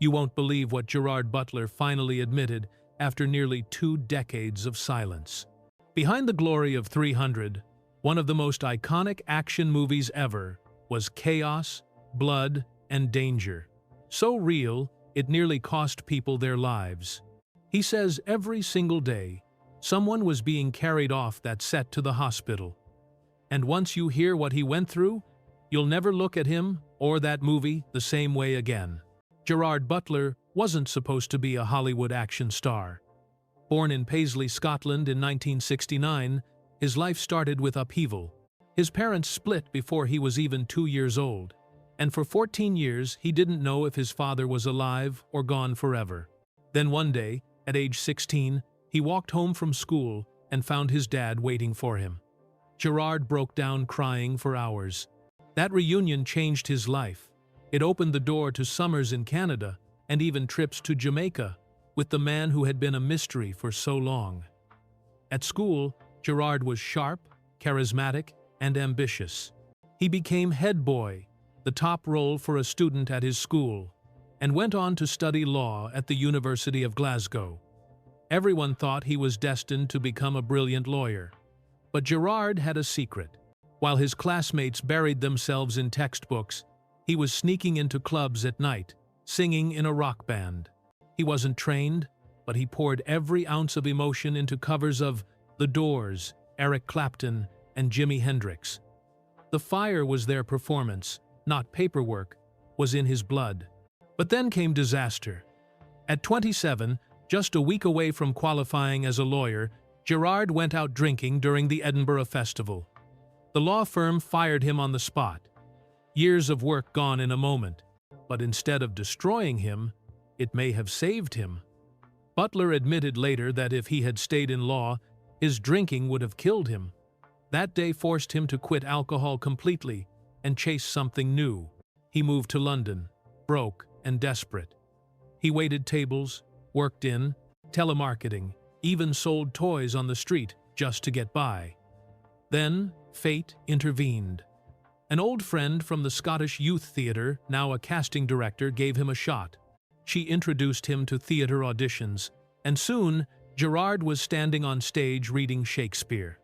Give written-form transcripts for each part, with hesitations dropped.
You won't believe what Gerard Butler finally admitted after nearly 2 decades of silence. Behind the glory of 300, one of the most iconic action movies ever was chaos, blood, and danger. So real, it nearly cost people their lives. He says every single day, someone was being carried off that set to the hospital. And once you hear what he went through, you'll never look at him or that movie the same way again. Gerard Butler wasn't supposed to be a Hollywood action star. Born in Paisley, Scotland in 1969, his life started with upheaval. His parents split before he was even 2 years old, and for 14 years he didn't know if his father was alive or gone forever. Then one day, at age 16, he walked home from school and found his dad waiting for him. Gerard broke down crying for hours. That reunion changed his life. It opened the door to summers in Canada and even trips to Jamaica with the man who had been a mystery for so long. At school, Gerard was sharp, charismatic, and ambitious. He became head boy, the top role for a student at his school, and went on to study law at the University of Glasgow. Everyone thought he was destined to become a brilliant lawyer. But Gerard had a secret. While his classmates buried themselves in textbooks, he was sneaking into clubs at night, singing in a rock band. He wasn't trained, but he poured every ounce of emotion into covers of The Doors, Eric Clapton, and Jimi Hendrix. The fire was their performance, not paperwork, was in his blood. But then came disaster. At 27, just a week away from qualifying as a lawyer, Gerard went out drinking during the Edinburgh Festival. The law firm fired him on the spot. Years of work gone in a moment. But instead of destroying him, it may have saved him. Butler admitted later that if he had stayed in law, his drinking would have killed him. That day forced him to quit alcohol completely and chase something new. He moved to London, broke and desperate. He waited tables, worked in telemarketing, even sold toys on the street just to get by. Then, fate intervened. An old friend from the Scottish Youth Theatre, now a casting director, gave him a shot. She introduced him to theatre auditions, and soon, Gerard was standing on stage reading Shakespeare.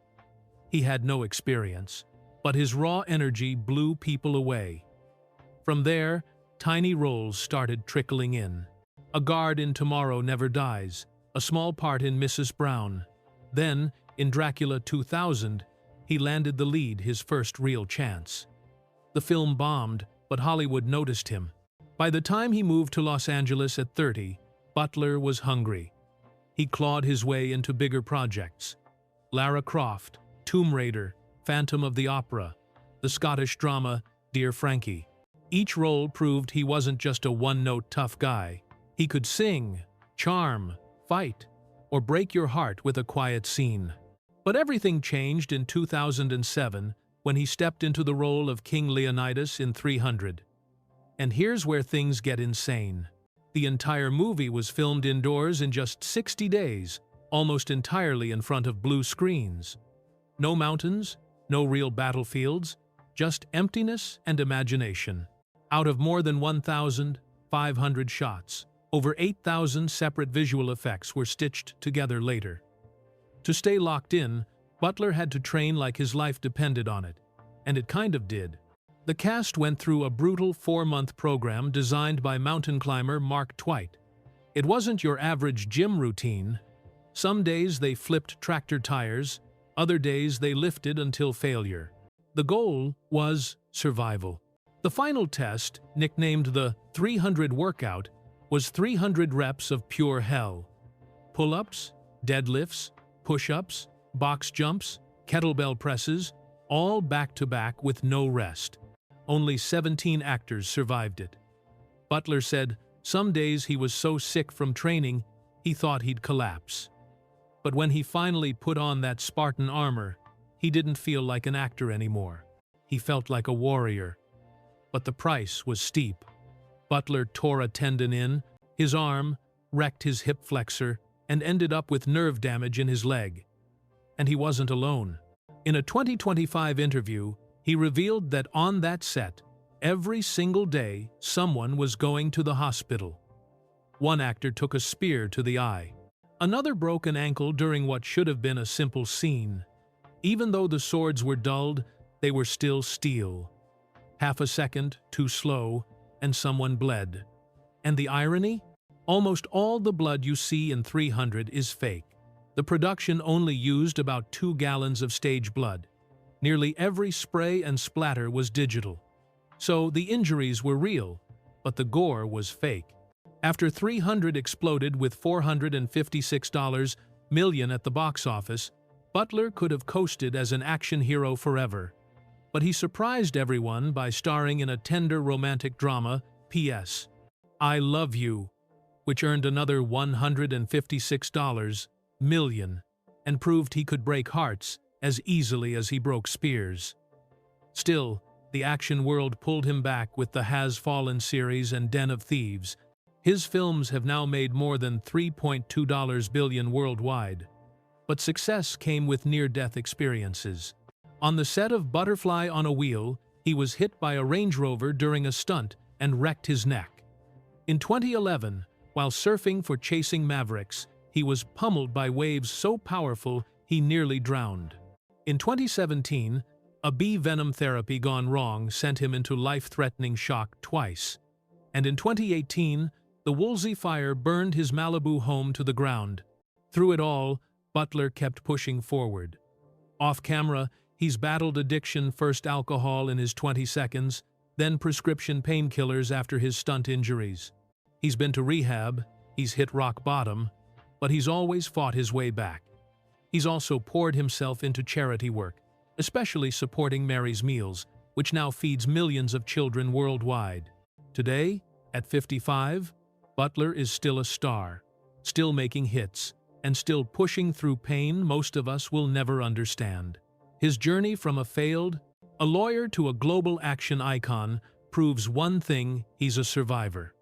He had no experience, but his raw energy blew people away. From there, tiny roles started trickling in. A guard in Tomorrow Never Dies, a small part in Mrs. Brown. Then, in Dracula 2000, he landed the lead, his first real chance. The film bombed, but Hollywood noticed him. By the time he moved to Los Angeles at 30, Butler was hungry. He clawed his way into bigger projects. Lara Croft, Tomb Raider, Phantom of the Opera, the Scottish drama Dear Frankie. Each role proved he wasn't just a one-note tough guy. He could sing, charm, fight, or break your heart with a quiet scene. But everything changed in 2007 when he stepped into the role of King Leonidas in 300. And here's where things get insane. The entire movie was filmed indoors in just 60 days, almost entirely in front of blue screens. No mountains, no real battlefields, just emptiness and imagination. Out of more than 1,500 shots, over 8,000 separate visual effects were stitched together later. To stay locked in, Butler had to train like his life depended on it, and it kind of did. The cast went through a brutal 4-month program designed by mountain climber Mark Twight. It wasn't your average gym routine. Some days they flipped tractor tires, other days they lifted until failure. The goal was survival. The final test, nicknamed the 300 workout, was 300 reps of pure hell. Pull-ups, deadlifts, push-ups, box jumps, kettlebell presses, all back-to-back with no rest. Only 17 actors survived it. Butler said some days he was so sick from training, he thought he'd collapse. But when he finally put on that Spartan armor, he didn't feel like an actor anymore. He felt like a warrior. But the price was steep. Butler tore a tendon in his arm, wrecked his hip flexor, and ended up with nerve damage in his leg. And he wasn't alone. In a 2025 interview, he revealed that on that set, every single day, someone was going to the hospital. One actor took a spear to the eye. Another broke an ankle during what should have been a simple scene. Even though the swords were dulled, they were still steel. Half a second too slow, and someone bled. And the irony? Almost all the blood you see in 300 is fake. The production only used about 2 gallons of stage blood. Nearly every spray and splatter was digital. So the injuries were real, but the gore was fake. After 300 exploded with $456 million at the box office, Butler could have coasted as an action hero forever. But he surprised everyone by starring in a tender romantic drama, P.S. I Love You, which earned another $156 million and proved he could break hearts as easily as he broke spears. Still, the action world pulled him back with the Has Fallen series and Den of Thieves. His films have now made more than $3.2 billion worldwide. But success came with near-death experiences. On the set of Butterfly on a Wheel, he was hit by a Range Rover during a stunt and wrecked his neck. In 2011, while surfing for Chasing Mavericks, he was pummeled by waves so powerful he nearly drowned. In 2017, a bee venom therapy gone wrong sent him into life-threatening shock twice. And in 2018, the Woolsey fire burned his Malibu home to the ground. Through it all, Butler kept pushing forward. Off-camera, he's battled addiction, first alcohol in his 20s, then prescription painkillers after his stunt injuries. He's been to rehab, he's hit rock bottom, but he's always fought his way back. He's also poured himself into charity work, especially supporting Mary's Meals, which now feeds millions of children worldwide. Today, at 55, Butler is still a star, still making hits, and still pushing through pain most of us will never understand. His journey from a lawyer to a global action icon proves one thing: he's a survivor.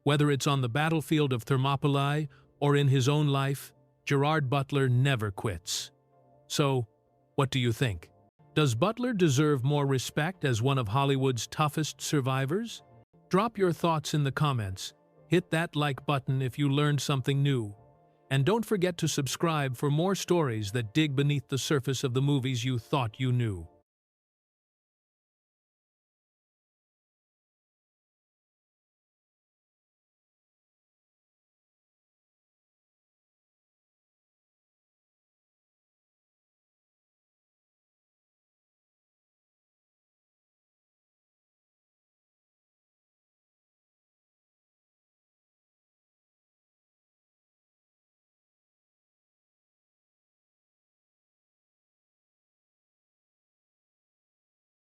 Whether it's on the battlefield of Thermopylae or in his own life, Gerard Butler never quits. So, what do you think? Does Butler deserve more respect as one of Hollywood's toughest survivors? Drop your thoughts in the comments. Hit that like button if you learned something new. And don't forget to subscribe for more stories that dig beneath the surface of the movies you thought you knew.